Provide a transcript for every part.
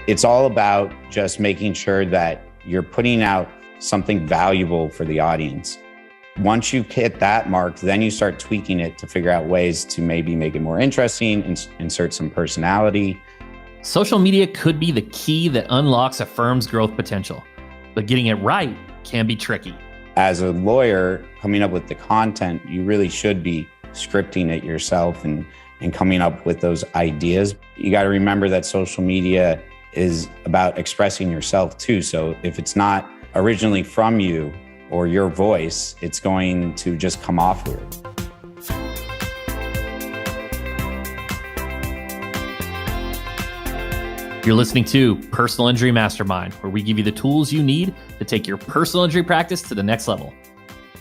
It's all about just making sure that you're putting out something valuable for the audience. Once you hit that mark, then you start tweaking it to figure out ways to maybe make it more interesting and insert some personality. Social media could be the key that unlocks a firm's growth potential, but getting it right can be tricky. As a lawyer, coming up with the content, you really should be scripting it yourself and coming up with those ideas. You got to remember that social media is about expressing yourself too. So if it's not originally from you or your voice, it's going to just come off weird. You're listening to Personal Injury Mastermind, where we give you the tools you need to take your personal injury practice to the next level.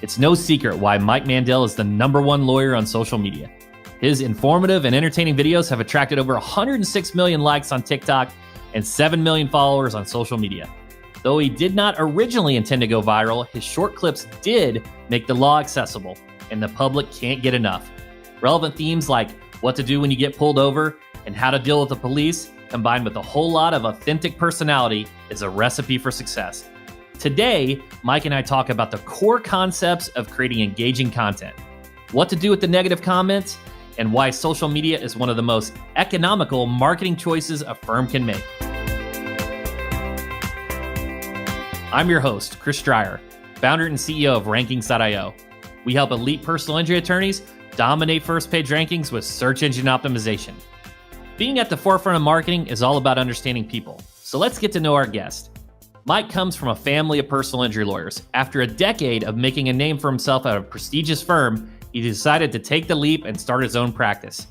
It's no secret why Mike Mandell is the #1 lawyer on social media. His informative and entertaining videos have attracted over 106 million likes on TikTok and 7 million followers on social media. Though he did not originally intend to go viral, his short clips did make the law accessible, and the public can't get enough. Relevant themes like what to do when you get pulled over and how to deal with the police, combined with a whole lot of authentic personality, is a recipe for success. Today, Mike and I talk about the core concepts of creating engaging content, what to do with the negative comments, and why social media is one of the most economical marketing choices a firm can make. I'm your host, Chris Dreyer, founder and CEO of Rankings.io. We help elite personal injury attorneys dominate first page rankings with search engine optimization. Being at the forefront of marketing is all about understanding people. So let's get to know our guest. Mike comes from a family of personal injury lawyers. After a decade of making a name for himself at a prestigious firm, he decided to take the leap and start his own practice.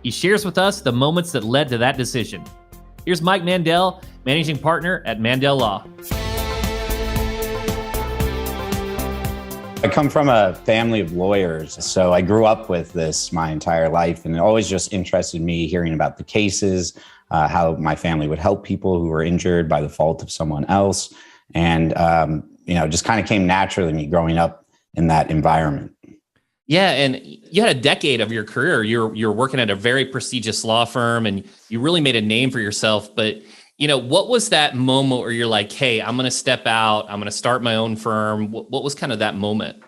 He shares with us the moments that led to that decision. Here's Mike Mandell, managing partner at Mandell Law. I come from a family of lawyers, so I grew up with this my entire life, and it always just interested me hearing about the cases, how my family would help people who were injured by the fault of someone else, and just kind of came naturally to me growing up in that environment. Yeah, and you had a decade of your career. You're working at a very prestigious law firm, and you really made a name for yourself. But what was that moment where you're like, "Hey, I'm going to step out. I'm going to start my own firm"? What was kind of that moment?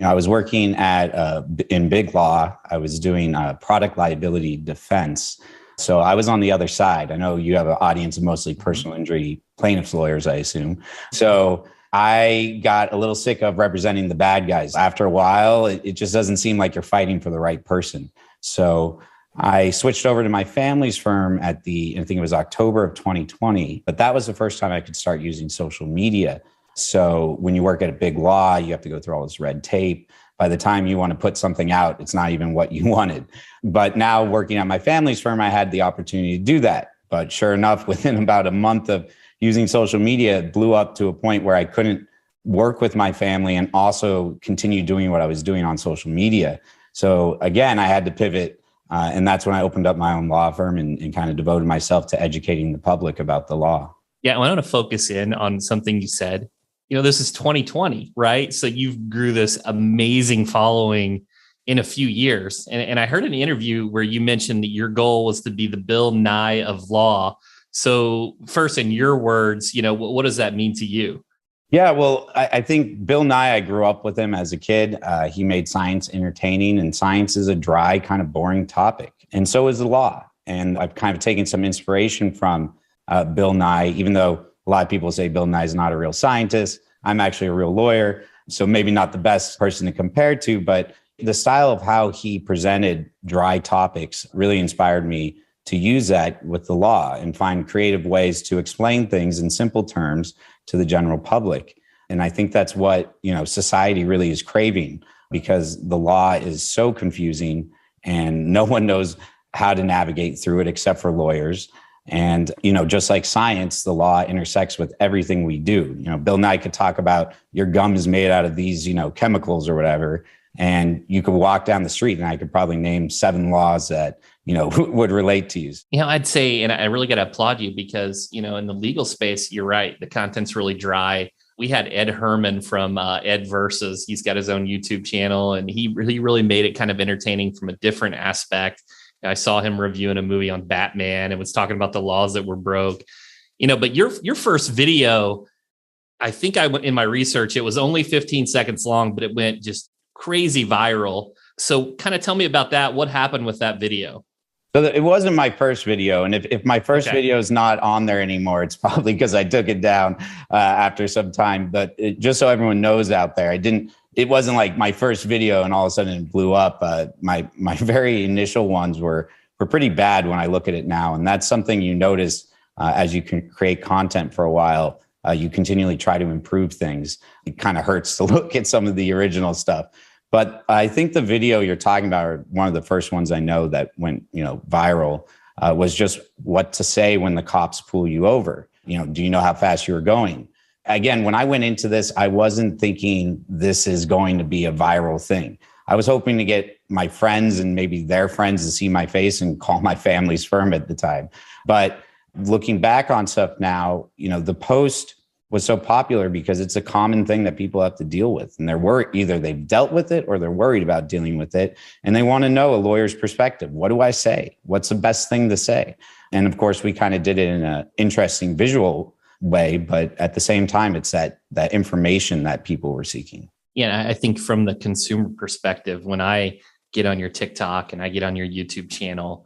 I was working in big law. I was doing product liability defense. So I was on the other side. I know you have an audience of mostly personal injury plaintiffs lawyers, I assume. So I got a little sick of representing the bad guys. After a while, it just doesn't seem like you're fighting for the right person. So I switched over to my family's firm I think it was October of 2020, but that was the first time I could start using social media. So when you work at a big law, you have to go through all this red tape. By the time you want to put something out, it's not even what you wanted. But now working at my family's firm, I had the opportunity to do that. But sure enough, within about a month of using social media, it blew up to a point where I couldn't work with my family and also continue doing what I was doing on social media. So again, I had to pivot. And that's when I opened up my own law firm and kind of devoted myself to educating the public about the law. Yeah, I want to focus in on something you said. This is 2020, right? So you've grew this amazing following in a few years. And I heard an interview where you mentioned that your goal was to be the Bill Nye of law. So first, in your words, what does that mean to you? Yeah, well, I think Bill Nye, I grew up with him as a kid. He made science entertaining, and science is a dry, kind of boring topic. And so is the law. And I've kind of taken some inspiration from Bill Nye, even though a lot of people say Bill Nye is not a real scientist. I'm actually a real lawyer, so maybe not the best person to compare to, but the style of how he presented dry topics really inspired me to use that with the law and find creative ways to explain things in simple terms to the general public. And I think that's what, society really is craving, because the law is so confusing and no one knows how to navigate through it except for lawyers. And, just like science, the law intersects with everything we do. Bill Nye could talk about your gum is made out of these, chemicals or whatever. And you could walk down the street and I could probably name 7 laws that, would relate to you. I'd say, and I really got to applaud you because, in the legal space, you're right. The content's really dry. We had Ed Herman from Ed Versus. He's got his own YouTube channel, and he really made it kind of entertaining from a different aspect. I saw him reviewing a movie on Batman and was talking about the laws that were broke. But your first video, I think I went in my research, it was only 15 seconds long, but it went just crazy viral. So kind of tell me about that. What happened with that video? So it wasn't my first video. And if my first video is not on there anymore, it's probably because I took it down after some time. But just so everyone knows out there, it wasn't like my first video and all of a sudden it blew up. My very initial ones were pretty bad when I look at it now. And that's something you notice as you can create content for a while. You continually try to improve things. It kind of hurts to look at some of the original stuff. But I think the video you're talking about, or one of the first ones I know that went, viral, was just what to say when the cops pull you over. Do you know how fast you were going? Again, when I went into this, I wasn't thinking this is going to be a viral thing. I was hoping to get my friends and maybe their friends to see my face and call my family's firm at the time. But looking back on stuff now, the post was so popular because it's a common thing that people have to deal with. And they're worried, either they've dealt with it or they're worried about dealing with it. And they want to know a lawyer's perspective. What do I say? What's the best thing to say? And of course, we kind of did it in an interesting visual way, but at the same time, it's that information that people were seeking. Yeah, I think from the consumer perspective, when I get on your TikTok and I get on your YouTube channel,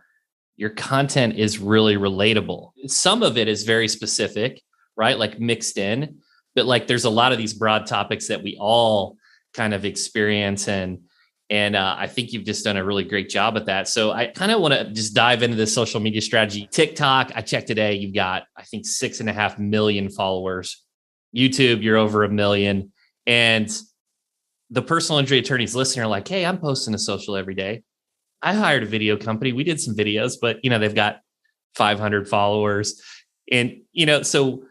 your content is really relatable. Some of it is very specific, right? Like mixed in, but like there's a lot of these broad topics that we all kind of experience. And I think you've just done a really great job at that. So I kind of want to just dive into this social media strategy. TikTok, I checked today, you've got, I think 6.5 million followers. YouTube, you're over 1 million. And the personal injury attorneys listening are like, hey, I'm posting to social every day. I hired a video company. We did some videos, but they've got 500 followers. And, so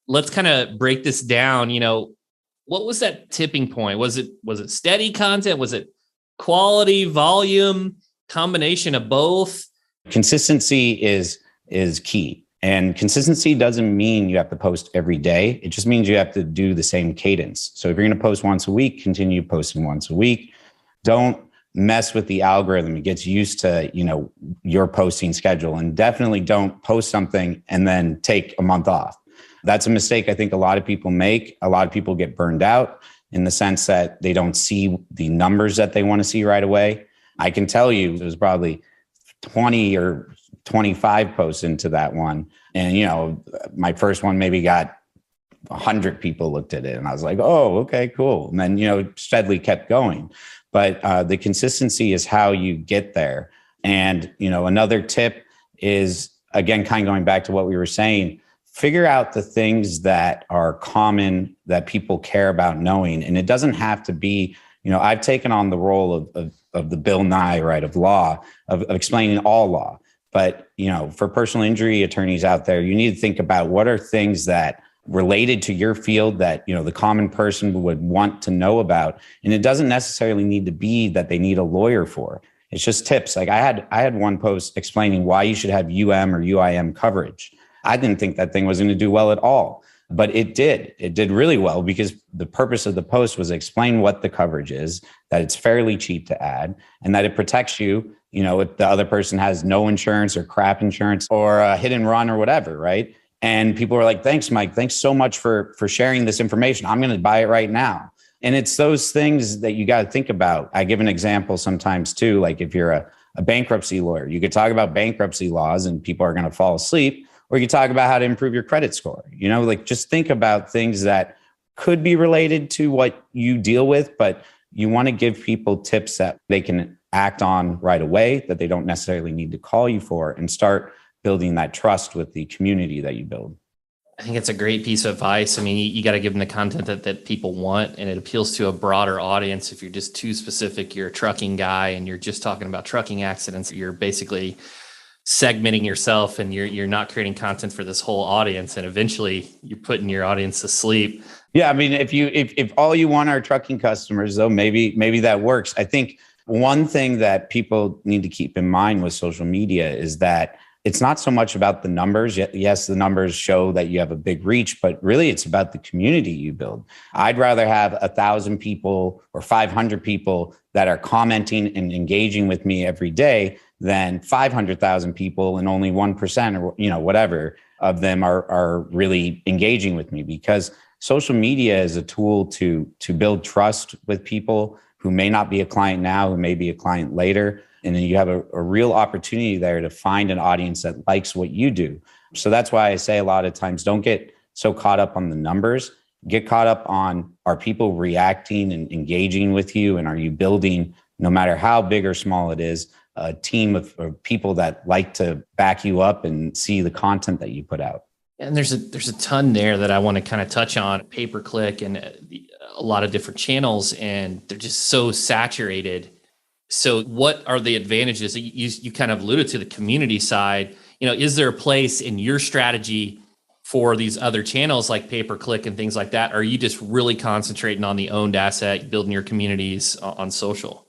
let's kind of break this down. What was that tipping point? Was it steady content? Was it quality, volume, combination of both? Consistency is key. And consistency doesn't mean you have to post every day. It just means you have to do the same cadence. So if you're going to post once a week, continue posting once a week. Don't mess with the algorithm. It gets used to, your posting schedule, and definitely don't post something and then take a month off. That's a mistake I think a lot of people make. A lot of people get burned out in the sense that they don't see the numbers that they want to see right away. I can tell you there's probably 20 or 25 posts into that one. And, my first one maybe got 100 people looked at it. And I was like, oh, okay, cool. And then, steadily kept going. But the consistency is how you get there. And, another tip is, again, kind of going back to what we were saying, figure out the things that are common that people care about knowing. And it doesn't have to be, I've taken on the role of the Bill Nye, right, of law, of explaining all law. But, for personal injury attorneys out there, you need to think about what are things that related to your field that, the common person would want to know about. And it doesn't necessarily need to be that they need a lawyer for. It's just tips. Like I had one post explaining why you should have UM or UIM coverage. I didn't think that thing was going to do well at all, but it did. It did really well because the purpose of the post was explain what the coverage is, that it's fairly cheap to add, and that it protects you, if the other person has no insurance or crap insurance or a hit and run or whatever, right? And people were like, thanks, Mike. Thanks so much for sharing this information. I'm going to buy it right now. And it's those things that you got to think about. I give an example sometimes too, like if you're a bankruptcy lawyer, you could talk about bankruptcy laws and people are going to fall asleep. Or you talk about how to improve your credit score, just think about things that could be related to what you deal with, but you want to give people tips that they can act on right away, that they don't necessarily need to call you for, and start building that trust with the community that you build. I think it's a great piece of advice. I mean, you got to give them the content that people want, and it appeals to a broader audience. If you're just too specific, you're a trucking guy and you're just talking about trucking accidents, you're basically segmenting yourself and you're not creating content for this whole audience, and eventually you're putting your audience to sleep. Yeah, I mean, if all you want are trucking customers, though, maybe that works. I think one thing that people need to keep in mind with social media is that it's not so much about the numbers. Yes, the numbers show that you have a big reach, but really it's about the community you build. I'd rather have 1,000 people or 500 people that are commenting and engaging with me every day than 500,000 people and only 1% or, whatever. of them are really engaging with me, because social media is a tool to build trust with people who may not be a client now, who may be a client later. And then you have a real opportunity there to find an audience that likes what you do. So that's why I say a lot of times, don't get so caught up on the numbers. Get caught up on, are people reacting and engaging with you? And are you building, no matter how big or small it is, a team of people that like to back you up and see the content that you put out? And there's a ton there that I want to kind of touch on. Pay-per-click and a lot of different channels, and they're just so saturated. So what are the advantages? You kind of alluded to the community side. Is there a place in your strategy for these other channels like pay-per-click and things like that? Or are you just really concentrating on the owned asset, building your communities on social?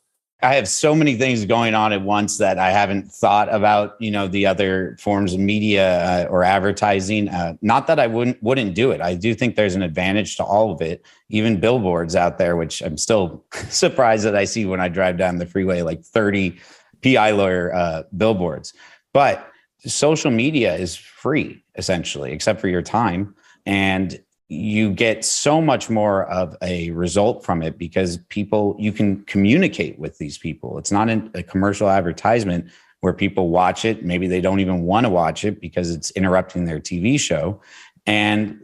I have so many things going on at once that I haven't thought about, the other forms of media or advertising. Not that I wouldn't do it. I do think there's an advantage to all of it, even billboards out there, which I'm still surprised that I see when I drive down the freeway, like 30 PI lawyer billboards. But social media is free, essentially, except for your time. And you get so much more of a result from it because you can communicate with these people. It's not a commercial advertisement where people watch it. Maybe they don't even want to watch it because it's interrupting their TV show. And,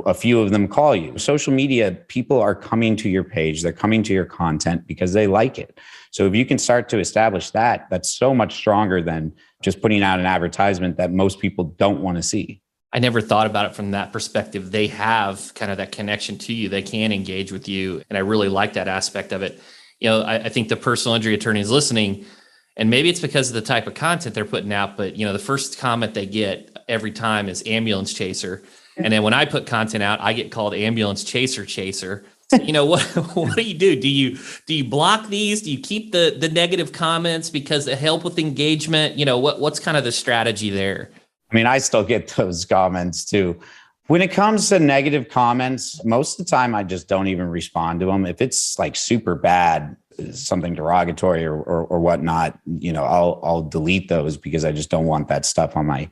a few of them call you. Social media, people are coming to your page. They're coming to your content because they like it. So if you can start to establish that, that's so much stronger than just putting out an advertisement that most people don't want to see. I never thought about it from that perspective. They have kind of that connection to you. They can engage with you. And I really like that aspect of it. I think the personal injury attorneys listening, and maybe it's because of the type of content they're putting out, but the first comment they get every time is ambulance chaser. And then when I put content out, I get called ambulance chaser. So, what do you do? Do you block these? Do you keep the negative comments because they help with engagement? What's kind of the strategy there? I mean, I still get those comments too. When it comes to negative comments, most of the time I just don't even respond to them. If it's like super bad, something derogatory or whatnot, I'll delete those because I just don't want that stuff on my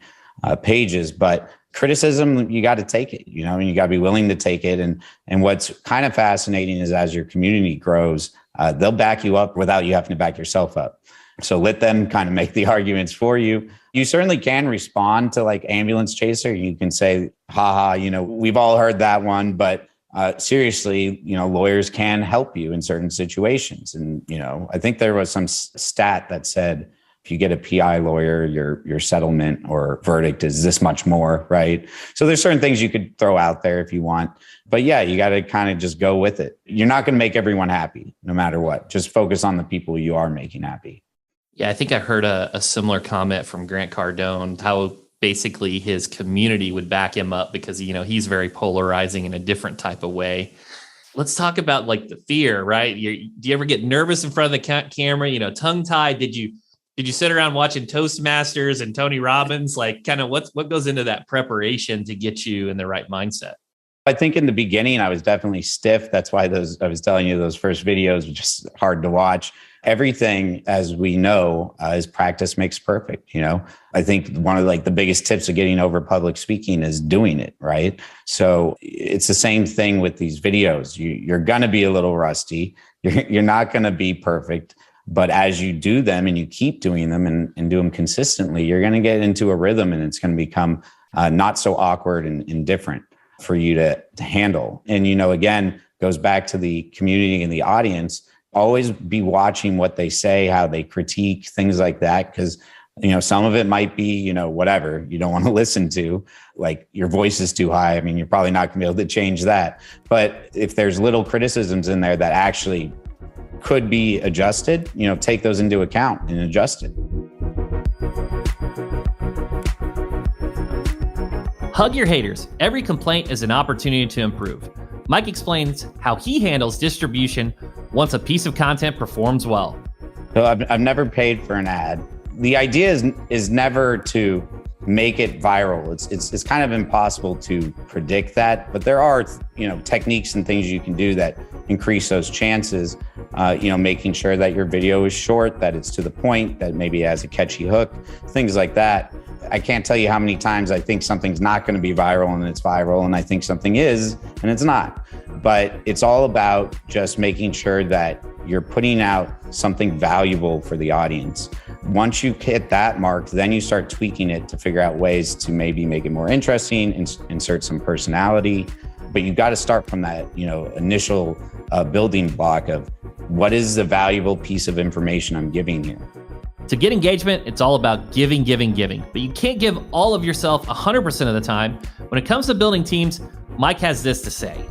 pages. But criticism, you got to take it, and you got to be willing to take it. And what's kind of fascinating is as your community grows, they'll back you up without you having to back yourself up. So let them kind of make the arguments for you. You certainly can respond to like ambulance chaser. You can say, haha, we've all heard that one, but seriously, lawyers can help you in certain situations. And, I think there was some stat that said, if you get a PI lawyer, your settlement or verdict is this much more, right? So there's certain things you could throw out there if you want. But yeah, you got to kind of just go with it. You're not going to make everyone happy no matter what. Just focus on the people you are making happy. Yeah, I think I heard a similar comment from Grant Cardone, how basically his community would back him up because, he's very polarizing in a different type of way. Let's talk about like the fear, right? Do you ever get nervous in front of the camera, tongue-tied? Did you sit around watching Toastmasters and Tony Robbins? Like kind of what goes into that preparation to get you in the right mindset? I think in the beginning, I was definitely stiff. That's why I was telling you those first videos were just hard to watch. Everything, as we know, is practice makes perfect. I think one of the biggest tips of getting over public speaking is doing it, right? So it's the same thing with these videos. You're going to be a little rusty. You're not going to be perfect. But as you do them and you keep doing them and do them consistently, you're going to get into a rhythm and it's going to become not so awkward and different for you to handle. And, again, goes back to the community and the audience. Always be watching what they say, how they critique, things like that. Because, some of it might be, whatever you don't want to listen to, like your voice is too high. I mean, you're probably not going to be able to change that. But if there's little criticisms in there that actually could be adjusted, take those into account and adjust it. Hug your haters. Every complaint is an opportunity to improve. Mike explains how he handles distribution once a piece of content performs well. So I've never paid for an ad. The idea is never to make it viral. It's kind of impossible to predict that, but there are techniques and things you can do that increase those chances. Making sure that your video is short, that it's to the point, that maybe has a catchy hook, things like that. I can't tell you how many times I think something's not going to be viral and it's viral, and I think something is and it's not. But it's all about just making sure that you're putting out something valuable for the audience. Once you hit that mark, then you start tweaking it to figure out ways to maybe make it more interesting, insert some personality. But you've got to start from that, initial building block of what is the valuable piece of information I'm giving here. To get engagement, it's all about giving. But you can't give all of yourself 100% of the time. When it comes to building teams, Mike has this to say.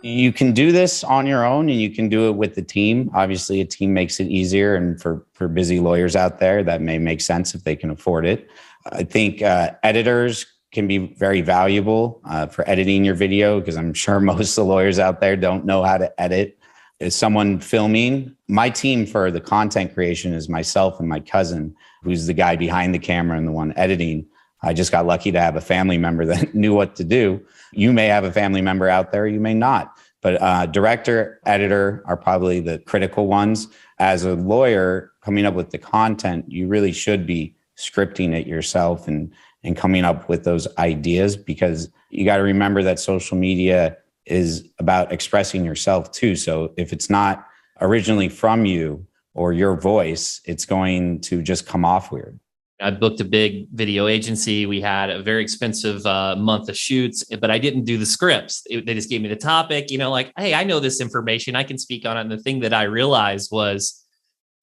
You can do this on your own and you can do it with the team. Obviously, a team makes it easier. And for busy lawyers out there, that may make sense if they can afford it. I think editors can be very valuable for editing your video, because I'm sure most of the lawyers out there don't know how to edit. As someone filming, my team for the content creation is myself and my cousin, who's the guy behind the camera and the one editing. I just got lucky to have a family member that knew what to do. You may have a family member out there, you may not. But director, editor are probably the critical ones. As a lawyer, coming up with the content, you really should be scripting it yourself and coming up with those ideas, because you got to remember that social media is about expressing yourself too. So if it's not originally from you or your voice, it's going to just come off weird. I booked a big video agency. We had a very expensive month of shoots, but I didn't do the scripts. They just gave me the topic, like, hey, I know this information, I can speak on it. And the thing that I realized was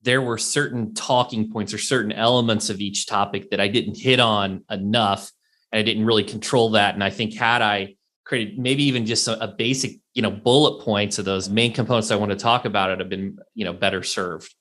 there were certain talking points or certain elements of each topic that I didn't hit on enough. And I didn't really control that. And I think had I created maybe even just a basic, bullet points of those main components I want to talk about, it have been, better served.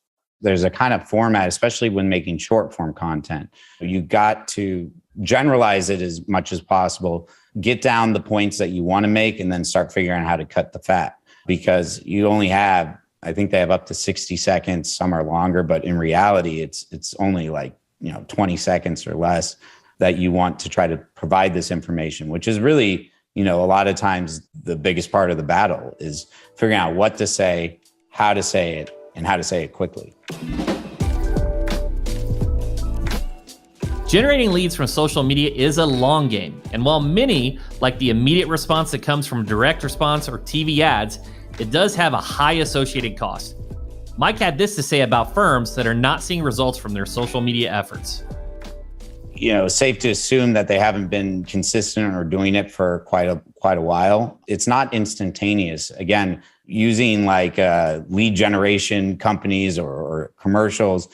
There's a kind of format, especially when making short form content. You got to generalize it as much as possible, get down the points that you want to make, and then start figuring out how to cut the fat, because you only have, I think they have up to 60 seconds. Some are longer, but in reality, it's only like, 20 seconds or less that you want to try to provide this information, which is really, a lot of times the biggest part of the battle is figuring out what to say, how to say it, and how to say it quickly. Generating leads from social media is a long game. And while many like the immediate response that comes from direct response or TV ads, it does have a high associated cost. Mike had this to say about firms that are not seeing results from their social media efforts. Safe to assume that they haven't been consistent or doing it for quite a while. It's not instantaneous. Again, using like lead generation companies or commercials,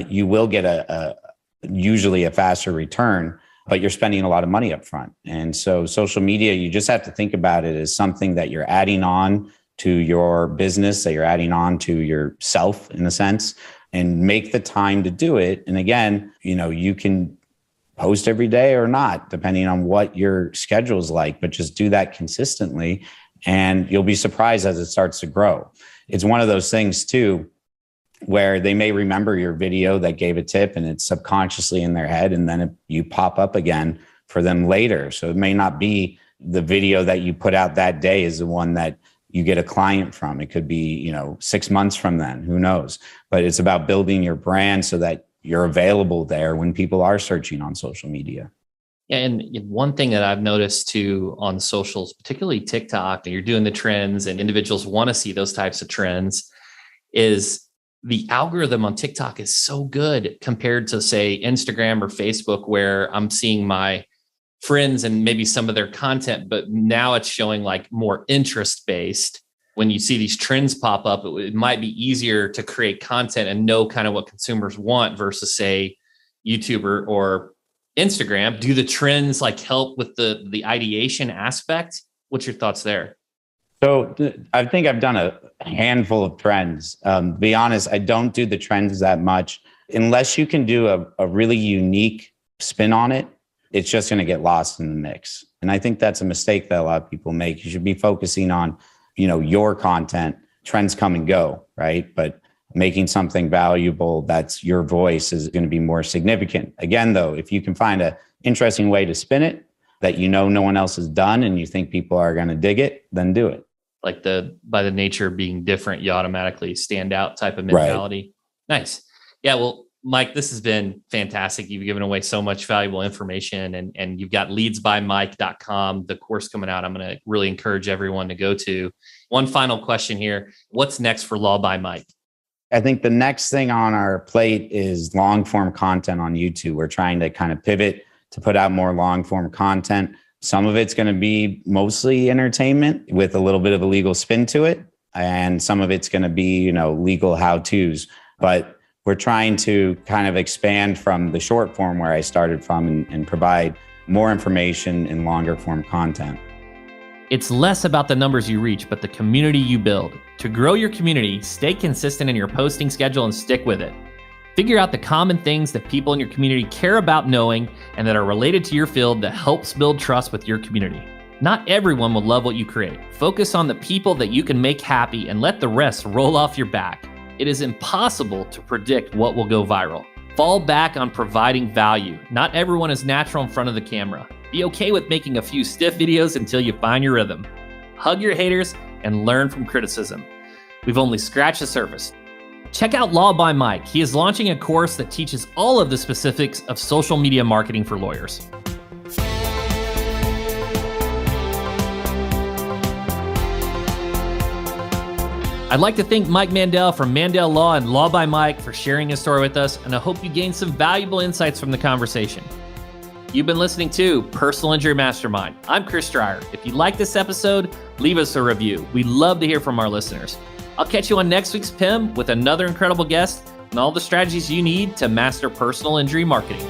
you will get usually a faster return, but you're spending a lot of money up front. And so social media, you just have to think about it as something that you're adding on to your business, that you're adding on to yourself in a sense, and make the time to do it. And again, you can post every day or not, depending on what your schedule's like, but just do that consistently and you'll be surprised as it starts to grow. It's one of those things too, where they may remember your video that gave a tip and it's subconsciously in their head, and then you pop up again for them later. So it may not be the video that you put out that day is the one that you get a client from. It could be, 6 months from then, who knows? But it's about building your brand so that you're available there when people are searching on social media. Yeah, and one thing that I've noticed too on socials, particularly TikTok, and you're doing the trends and individuals want to see those types of trends, is the algorithm on TikTok is so good compared to, say, Instagram or Facebook, where I'm seeing my friends and maybe some of their content, but now it's showing like more interest based. When you see these trends pop up, it might be easier to create content and know kind of what consumers want versus, say, YouTube or Instagram. Do the trends like help with the ideation aspect? What's your thoughts there? So I think I've done a handful of trends. To be honest, I don't do the trends that much. Unless you can do a really unique spin on it, it's just going to get lost in the mix. And I think that's a mistake that a lot of people make. You should be focusing on, your content. Trends come and go, right? But making something valuable that's your voice is going to be more significant. Again, though, if you can find an interesting way to spin it that no one else has done and you think people are going to dig it, then do it. Like by the nature of being different, you automatically stand out type of mentality. Right. Nice. Yeah, well, Mike, this has been fantastic. You've given away so much valuable information, and you've got leadsbymike.com, the course coming out. I'm going to really encourage everyone to go to. One final question here. What's next for Law by Mike? I think the next thing on our plate is long form content on YouTube. We're trying to kind of pivot to put out more long form content. Some of it's going to be mostly entertainment with a little bit of a legal spin to it. And some of it's going to be, legal how-tos. But we're trying to kind of expand from the short form where I started from and provide more information in longer form content. It's less about the numbers you reach, but the community you build. To grow your community, stay consistent in your posting schedule and stick with it. Figure out the common things that people in your community care about knowing and that are related to your field that helps build trust with your community. Not everyone will love what you create. Focus on the people that you can make happy and let the rest roll off your back. It is impossible to predict what will go viral. Fall back on providing value. Not everyone is natural in front of the camera. Be okay with making a few stiff videos until you find your rhythm. Hug your haters and learn from criticism. We've only scratched the surface. Check out Law by Mike. He is launching a course that teaches all of the specifics of social media marketing for lawyers. I'd like to thank Mike Mandell from Mandell Law and Law by Mike for sharing his story with us, and I hope you gained some valuable insights from the conversation. You've been listening to Personal Injury Mastermind. I'm Chris Dreyer. If you like this episode, leave us a review. We'd love to hear from our listeners. I'll catch you on next week's PIM with another incredible guest and all the strategies you need to master personal injury marketing.